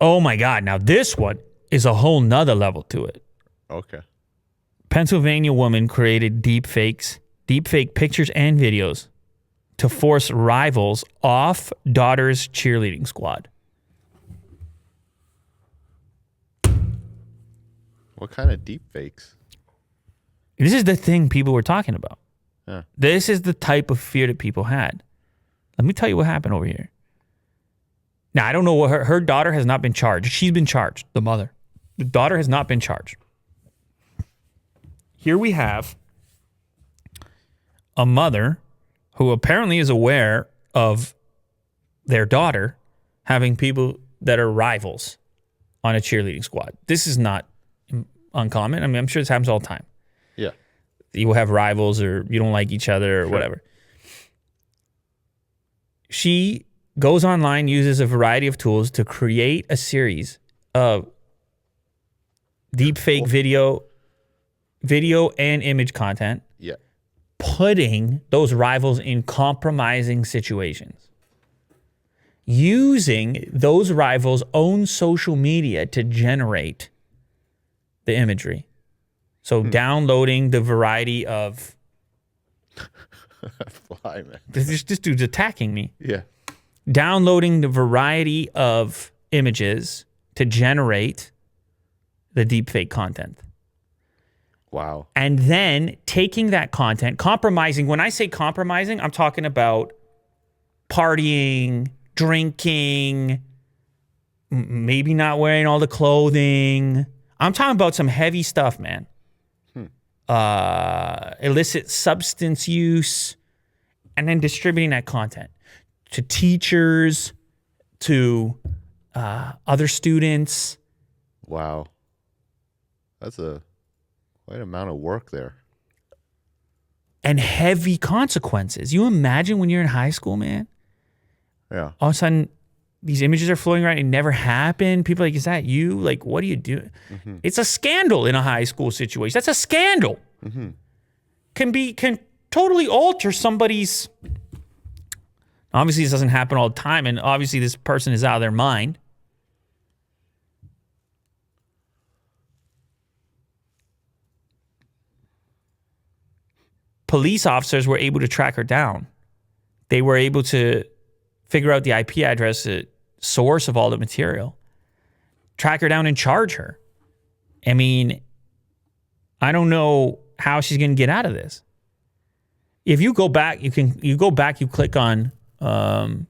Oh my God. Now this one is a whole nother level to it. Okay. Pennsylvania woman created deepfake pictures and videos to force rivals off daughter's cheerleading squad. What kind of deep fakes? This is the thing people were talking about. Yeah. This is the type of fear that people had. Let me tell you what happened over here. Now, I don't know what her daughter has not been charged. She's been charged, the mother. The daughter has not been charged. Here we have a mother who apparently is aware of their daughter having people that are rivals on a cheerleading squad. This is not uncommon. I mean, I'm sure this happens all the time. Yeah. You will have rivals or you don't like each other or whatever. She goes online, uses a variety of tools to create a series of deepfake video and image content. Yeah. Putting those rivals in compromising situations. Using those rivals' own social media to generate the imagery. So downloading the variety of... Fly, man. This dude's attacking me. Yeah. Downloading the variety of images to generate the deepfake content. Wow. And then taking that content, compromising. When I say compromising, I'm talking about partying, drinking, maybe not wearing all the clothing. I'm talking about some heavy stuff, man. Illicit substance use, and then distributing that content to teachers, to other students. Wow. That's a quite amount of work there. And heavy consequences. You imagine when you're in high school, man? Yeah. All of a sudden, these images are floating around. It never happened. People are like, is that you? Like, what do you do? Mm-hmm. It's a scandal in a high school situation. That's a scandal. Mm-hmm. Can totally alter somebody's... Obviously, this doesn't happen all the time, and obviously this person is out of their mind. Police officers were able to track her down. They were able to figure out the IP address, the source of all the material, track her down and charge her. I mean, I don't know how she's going to get out of this. If you go back, you click on the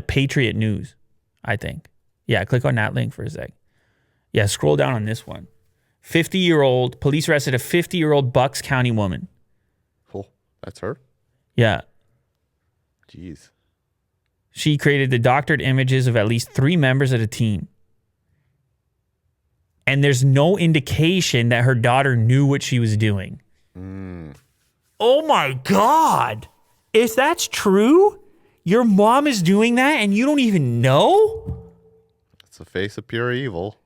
Patriot News, I think. Yeah, click on that link for a sec. Yeah, scroll down on this one. 50-year-old, police arrested a 50-year-old Bucks County woman. Oh, that's her? Yeah. Jeez. She created the doctored images of at least 3 members of the team. And there's no indication that her daughter knew what she was doing. Oh my God. If that's true, your mom is doing that and you don't even know? It's the face of pure evil.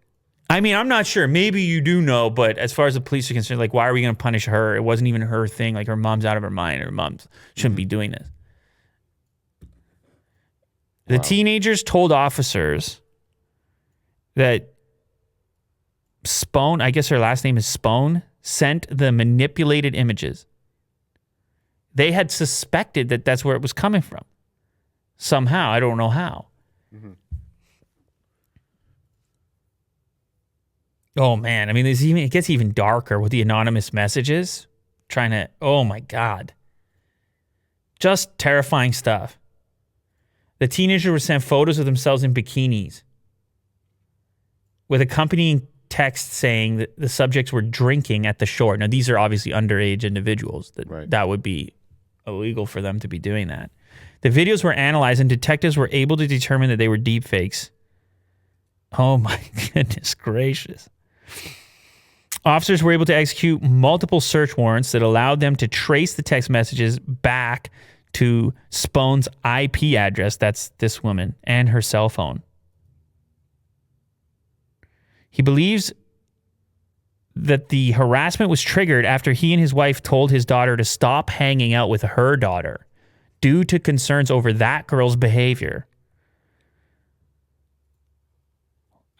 I mean, I'm not sure. Maybe you do know, but as far as the police are concerned, like, why are we going to punish her? It wasn't even her thing. Like, her mom's out of her mind. Her mom shouldn't be doing this. The teenagers told officers that Spone, I guess her last name is Spone, sent the manipulated images. They had suspected that that's where it was coming from. Somehow. I don't know how. Mm-hmm. Oh, man. I mean, it gets even darker with the anonymous messages. Oh, my God. Just terrifying stuff. The teenager would send photos of themselves in bikinis with accompanying text saying that the subjects were drinking at the shore. Now, these are obviously underage individuals. That would be illegal for them to be doing that. The videos were analyzed and detectives were able to determine that they were deepfakes. Oh, my goodness gracious. Officers were able to execute multiple search warrants that allowed them to trace the text messages back to Spone's IP address, that's this woman, and her cell phone. He believes that the harassment was triggered after he and his wife told his daughter to stop hanging out with her daughter due to concerns over that girl's behavior.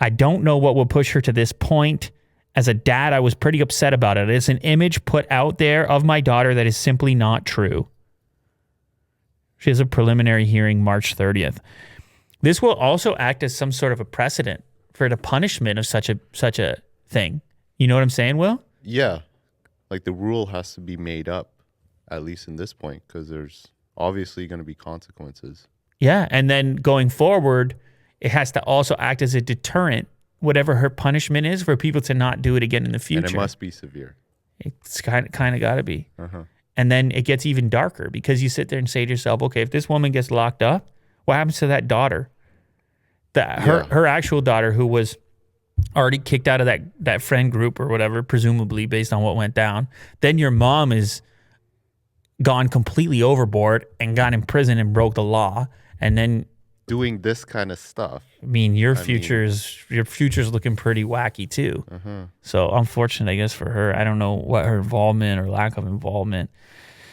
I don't know what will push her to this point. As a dad, I was pretty upset about it. It's an image put out there of my daughter that is simply not true. She has a preliminary hearing March 30th. This will also act as some sort of a precedent for the punishment of such a thing. You know what I'm saying, Will? Yeah. Like the rule has to be made up, at least in this point, because there's obviously going to be consequences. Yeah. And then going forward, it has to also act as a deterrent, whatever her punishment is, for people to not do it again in the future. And it must be severe. It's kind of got to be. Uh-huh. And then it gets even darker because you sit there and say to yourself, okay, if this woman gets locked up, what happens to that daughter? Her actual daughter, who was already kicked out of that friend group or whatever, presumably based on what went down. Then your mom is gone completely overboard and got in prison and broke the law. And then doing this kind of stuff. I mean, your future's looking pretty wacky too. Uh-huh. So unfortunate, I guess, for her. I don't know what her involvement or lack of involvement